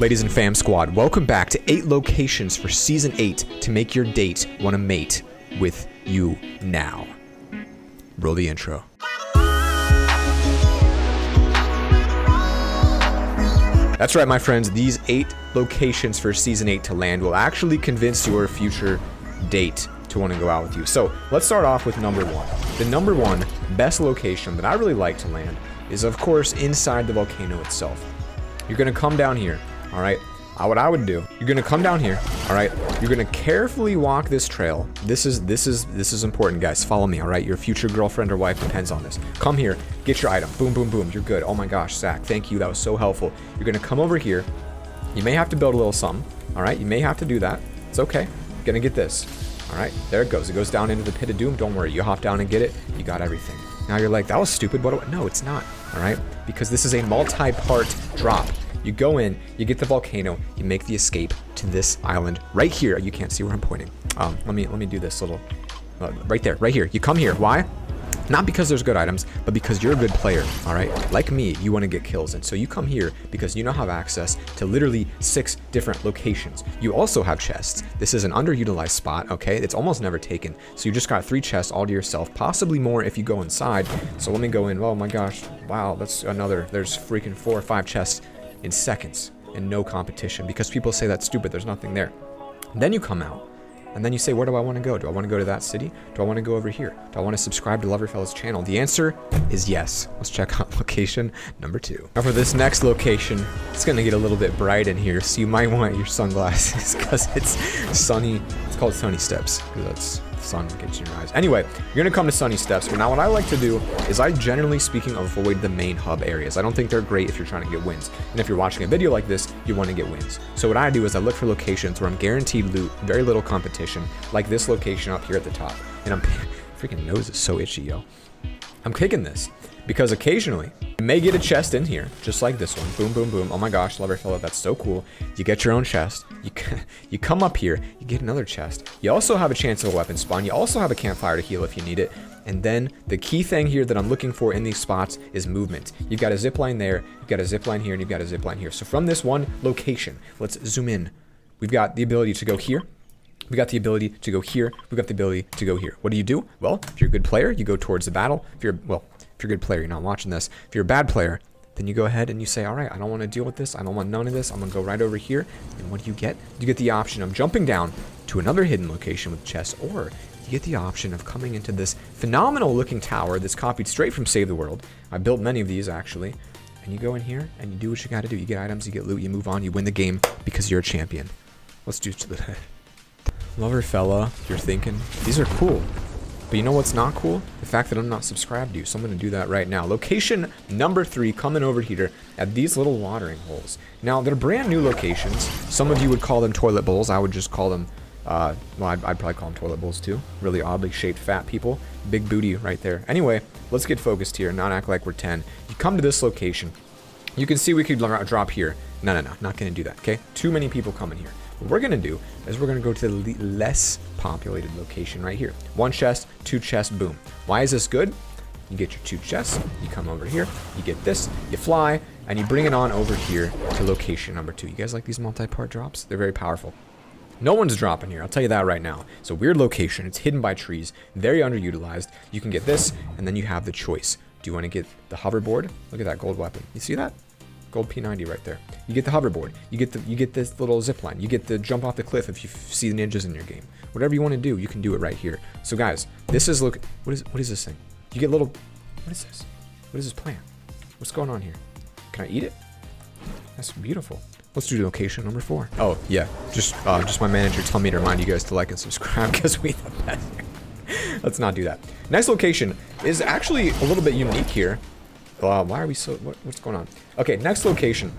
Ladies and fam squad, welcome back to 8 locations for season 8 to make your date want to mate with you now. Roll the intro. That's right, my friends, these 8 locations for season 8 to land will actually convince your future date to want to go out with you. So let's start off with number 1. The number 1 best location that I really like to land is, of course, inside the volcano itself. You're going to come down here. All right, what I would do, you're gonna come down here. All right, you're gonna carefully walk this trail. This is important, guys. Follow me. All right, your future girlfriend or wife depends on this. Come here, get your item. Boom, boom, boom. You're good. Oh my gosh, Zach, thank you. That was so helpful. You're gonna come over here. You may have to build a little something. All right, you may have to do that. It's okay. You're gonna get this. All right, there it goes. It goes down into the pit of doom. Don't worry. You hop down and get it. You got everything. Now you're like, that was stupid. What do I? No, it's not. All right, because this is a multi-part drop. You go in, you get the volcano, you make the escape to this island right here. You can't see where I'm pointing. Let me do this little, right there, right here. You come here. Why? Not because there's good items, but because you're a good player, all right? Like me, you want to get kills, and so you come here because you now have access to literally 6 different locations. You also have chests. This is an underutilized spot, okay? It's almost never taken, so you just got 3 chests all to yourself, possibly more if you go inside. So let me go in. Oh my gosh, wow, that's another, there's freaking 4 or 5 chests in seconds and no competition because people say that's stupid, there's nothing there. Then you come out and then you say, where do I want to go? Do I want to go to that city? Do I want to go over here? Do I want to subscribe to Loverfella's channel? The answer is yes. Let's check out location number 2. Now for this next location, it's going to get a little bit bright in here, so you might want your sunglasses because it's sunny. It's called Sunny Steps because that's sun gets in your eyes. Anyway, you're gonna come to Sunny Steps. Now what I like to do is I generally speaking avoid the main hub areas. I don't think they're great if you're trying to get wins. And if you're watching a video like this, you want to get wins. So what I do is I look for locations where I'm guaranteed loot, very little competition, like this location up here at the top. And I'm freaking nose is so itchy, yo. I'm kicking this because occasionally you may get a chest in here, just like this one. Boom, boom, boom. Oh my gosh, Loverfella, that's so cool. You get your own chest. You come up here, you get another chest. You also have a chance of a weapon spawn. You also have a campfire to heal if you need it. And then the key thing here that I'm looking for in these spots is movement. You've got a zip line there, you've got a zip line here, and you've got a zip line here. So from this one location, let's zoom in. We've got the ability to go here. We got the ability to go here. We got the ability to go here. What do? Well, if you're a good player, you go towards the battle. If you're a good player, you're not watching this. If you're a bad player, then you go ahead and you say, all right, I don't want to deal with this. I don't want none of this. I'm going to go right over here. And what do you get? You get the option of jumping down to another hidden location with chests, or you get the option of coming into this phenomenal looking tower that's copied straight from Save the World. I built many of these actually. And you go in here and you do what you got to do. You get items, you get loot, you move on, you win the game because you're a champion. Let's do to the Loverfella, you're thinking, these are cool. But you know what's not cool? The fact that I'm not subscribed to you. So I'm going to do that right now. Location number 3, coming over here at these little watering holes. Now, they're brand new locations. Some of you would call them toilet bowls. I would just call them, well, I'd probably call them toilet bowls too. Really oddly shaped fat people. Big booty right there. Anyway, let's get focused here and not act like we're 10. You come to this location. You can see we could drop here. No, not going to do that, okay? Too many people coming here. What we're going to do is we're going to go to the less populated location right here. 1 chest, 2 chests, boom. Why is this good? You get your 2 chests, you come over here, you get this, you fly, and you bring it on over here to location number 2. You guys like these multi-part drops? They're very powerful. No one's dropping here, I'll tell you that right now. It's a weird location, it's hidden by trees, very underutilized. You can get this, and then you have the choice. Do you want to get the hoverboard? Look at that gold weapon. You see that? Gold P90 right there. You get the hoverboard. You get this little zip line. You get the jump off the cliff if you see the ninjas in your game. Whatever you want to do, you can do it right here. So guys, this is what is this thing? You get little. What is this? What is this plant? What's going on here? Can I eat it? That's beautiful. Let's do location number 4. Oh yeah, just my manager telling me to remind you guys to like and subscribe because we the best. Let's not do that. Next location is actually a little bit unique here. Why are we so... What's going on? Okay, next location.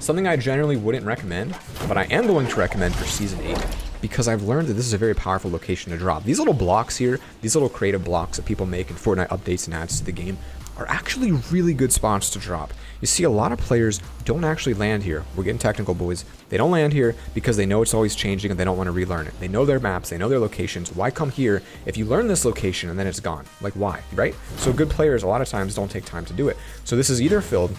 Something I generally wouldn't recommend, but I am going to recommend for Season 8 because I've learned that this is a very powerful location to drop. These little blocks here, these little creative blocks that people make in Fortnite updates and adds to the game are actually really good spots to drop. You see, a lot of players don't actually land here. We're getting technical, boys. They don't land here because they know it's always changing and they don't want to relearn it. They know their maps, they know their locations. Why come here if you learn this location and then it's gone? Like, why, right? So good players a lot of times don't take time to do it. So this is either filled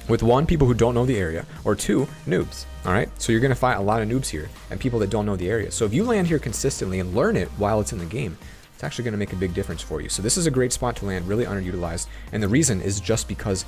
with one, people who don't know the area, or two, noobs. All right, so you're gonna find a lot of noobs here and people that don't know the area. So if you land here consistently and learn it while it's in the game, it's actually gonna make a big difference for you. So this is a great spot to land, really underutilized, and the reason is just because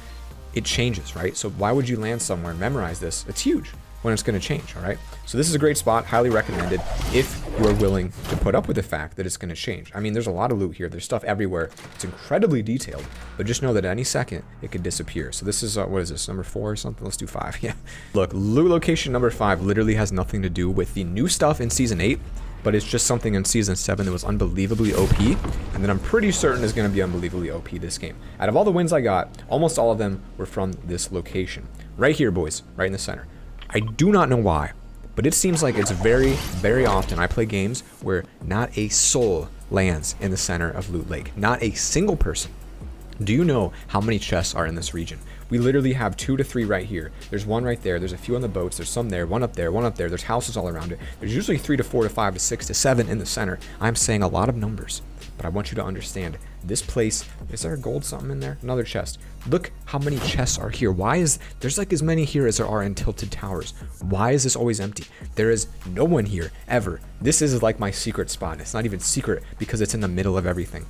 it changes, right? So why would you land somewhere and memorize this? It's huge when it's going to change, all right? So this is a great spot, highly recommended if you are willing to put up with the fact that it's going to change. I mean, there's a lot of loot here. There's stuff everywhere. It's incredibly detailed, but just know that at any second it could disappear. So this is, what is this, number 4 or something? Let's do 5, yeah. Look, loot location number 5 literally has nothing to do with the new stuff in Season 8, but it's just something in Season 7 that was unbelievably OP, and that I'm pretty certain is going to be unbelievably OP this game. Out of all the wins I got, almost all of them were from this location. Right here, boys, right in the center. I do not know why, but it seems like it's very, very often I play games where not a soul lands in the center of Loot Lake. Not a single person. Do you know how many chests are in this region? We literally have 2 to 3 right here. There's one right there. There's a few on the boats. There's some there, one up there, one up there. There's houses all around it. There's usually 3 to 4 to 5 to 6 to 7 in the center. I'm saying a lot of numbers, but I want you to understand this place. Is there a gold something in there? Another chest. Look how many chests are here. Why is there's like as many here as there are in Tilted Towers? Why is this always empty? There is no one here ever. This is like my secret spot. It's not even secret because it's in the middle of everything.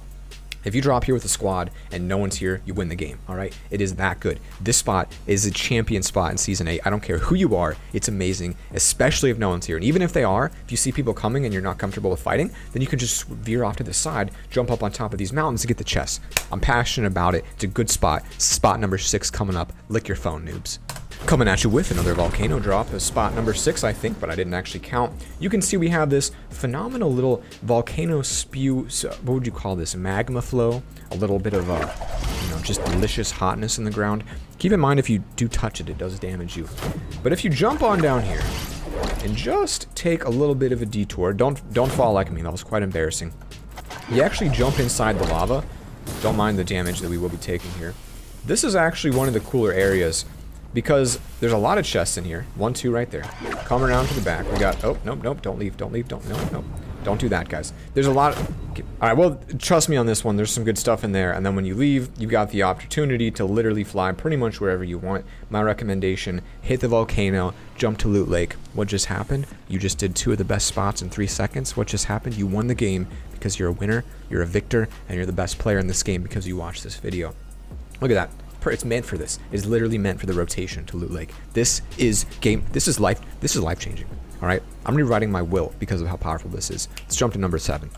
If you drop here with a squad and no one's here, you win the game, all right? It is that good. This spot is a champion spot in Season 8. I don't care who you are. It's amazing, especially if no one's here. And even if they are, if you see people coming and you're not comfortable with fighting, then you can just veer off to the side, jump up on top of these mountains to get the chest. I'm passionate about it. It's a good spot. Spot number 6 coming up. Lick your phone, noobs. Coming at you with another volcano drop, is spot number 6, I think, but I didn't actually count. You can see we have this phenomenal little volcano spew, so what would you call this, magma flow? A little bit of, you know, just delicious hotness in the ground. Keep in mind if you do touch it, it does damage you. But if you jump on down here and just take a little bit of a detour, don't fall like me, that was quite embarrassing. You actually jump inside the lava. Don't mind the damage that we will be taking here. This is actually one of the cooler areas, because there's a lot of chests in here. 1, 2 right there. Come around to the back. We got, oh, nope, don't leave, nope. Don't do that, guys. There's a lot of, all right, well, trust me on this one. There's some good stuff in there. And then when you leave, you've got the opportunity to literally fly pretty much wherever you want. My recommendation, hit the volcano, jump to Loot Lake. What just happened? You just did 2 of the best spots in 3 seconds. What just happened? You won the game because you're a winner, you're a victor, and you're the best player in this game because you watched this video. Look at that. It's meant for this. It's literally meant for the rotation to Loot Lake. This is life changing. All right, I'm rewriting my will because of how powerful this is. Let's jump to number 7.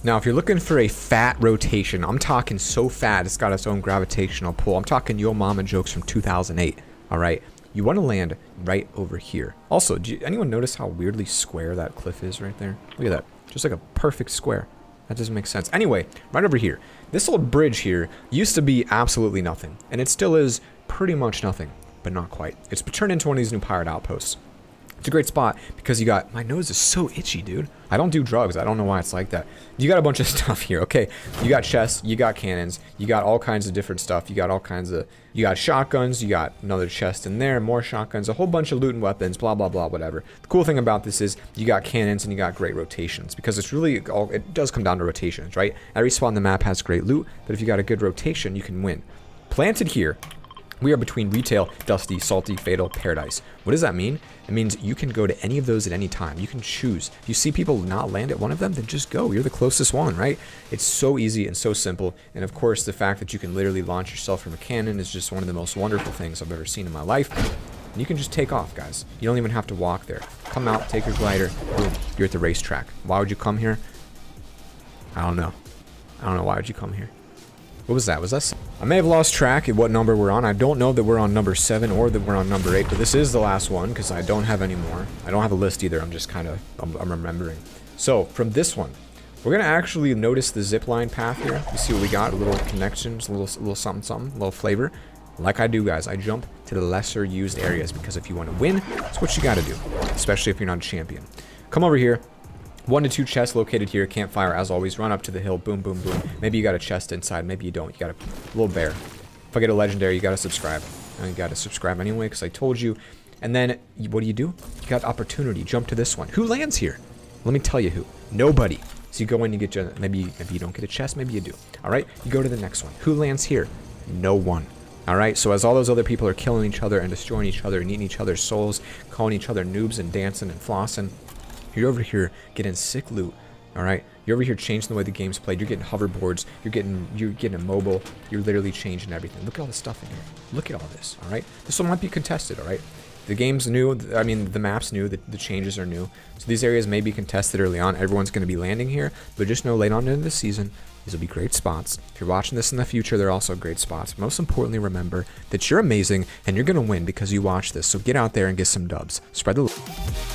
Now, if you're looking for a fat rotation, I'm talking so fat it's got its own gravitational pull. I'm talking Yo Mama jokes from 2008. All right, you want to land right over here. Also, anyone notice how weirdly square that cliff is right there? Look at that, just like a perfect square. That doesn't make sense. Anyway, right over here. This old bridge here used to be absolutely nothing. And it still is pretty much nothing, but not quite. It's turned into one of these new pirate outposts. It's a great spot because you got, my nose is so itchy, dude. I don't do drugs. I don't know why it's like that. You got a bunch of stuff here, okay? You got chests, you got cannons, you got all kinds of different stuff. You got all kinds of, you got shotguns, you got another chest in there, more shotguns, a whole bunch of loot and weapons, blah, blah, blah, whatever. The cool thing about this is you got cannons and you got great rotations because it's really all, it does come down to rotations, right? Every spot on the map has great loot, but if you got a good rotation, you can win. Planted here, we are between retail, dusty, salty, fatal, paradise. What does that mean? It means you can go to any of those at any time. You can choose. If you see people not land at one of them, then just go. You're the closest one, right? It's so easy and so simple. And of course, the fact that you can literally launch yourself from a cannon is just one of the most wonderful things I've ever seen in my life. And you can just take off, guys. You don't even have to walk there. Come out, take your glider, boom, you're at the racetrack. Why would you come here? I don't know. Why would you come here? What was that? Was that? I may have lost track of what number we're on. I don't know that we're on number 7 or that we're on number 8, but this is the last one because I don't have any more. I don't have a list either. I'm just kind of, I'm remembering. So from this one, we're going to actually notice the zipline path here. You see what we got? A little connections, a little something, a little flavor. Like I do, guys, I jump to the lesser used areas because if you want to win, that's what you got to do, especially if you're not a champion. Come over here. 1 to 2 chests located here. Campfire, as always. Run up to the hill. Boom, boom, boom. Maybe you got a chest inside. Maybe you don't. You got a little bear. If I get a legendary, you got to subscribe. And you got to subscribe anyway because I told you. And then, what do? You got opportunity. Jump to this one. Who lands here? Let me tell you who. Nobody. So you go in, you get your, maybe you don't get a chest. Maybe you do. All right? You go to the next one. Who lands here? No one. All right, so as all those other people are killing each other and destroying each other and eating each other's souls, calling each other noobs and dancing and flossing, you're over here getting sick loot. All right, you're over here changing the way the game's played. You're getting hoverboards. You're getting a mobile. You're literally changing everything. Look at all this stuff in here. Look at all this. All right, this one might be contested. All right, the game's new. I mean, the map's new. The changes are new. So these areas may be contested early on. Everyone's going to be landing here, but just know late on into the season, these will be great spots. If you're watching this in the future, they're also great spots. Most importantly, remember that you're amazing and you're going to win because you watch this. So get out there and get some dubs. Spread the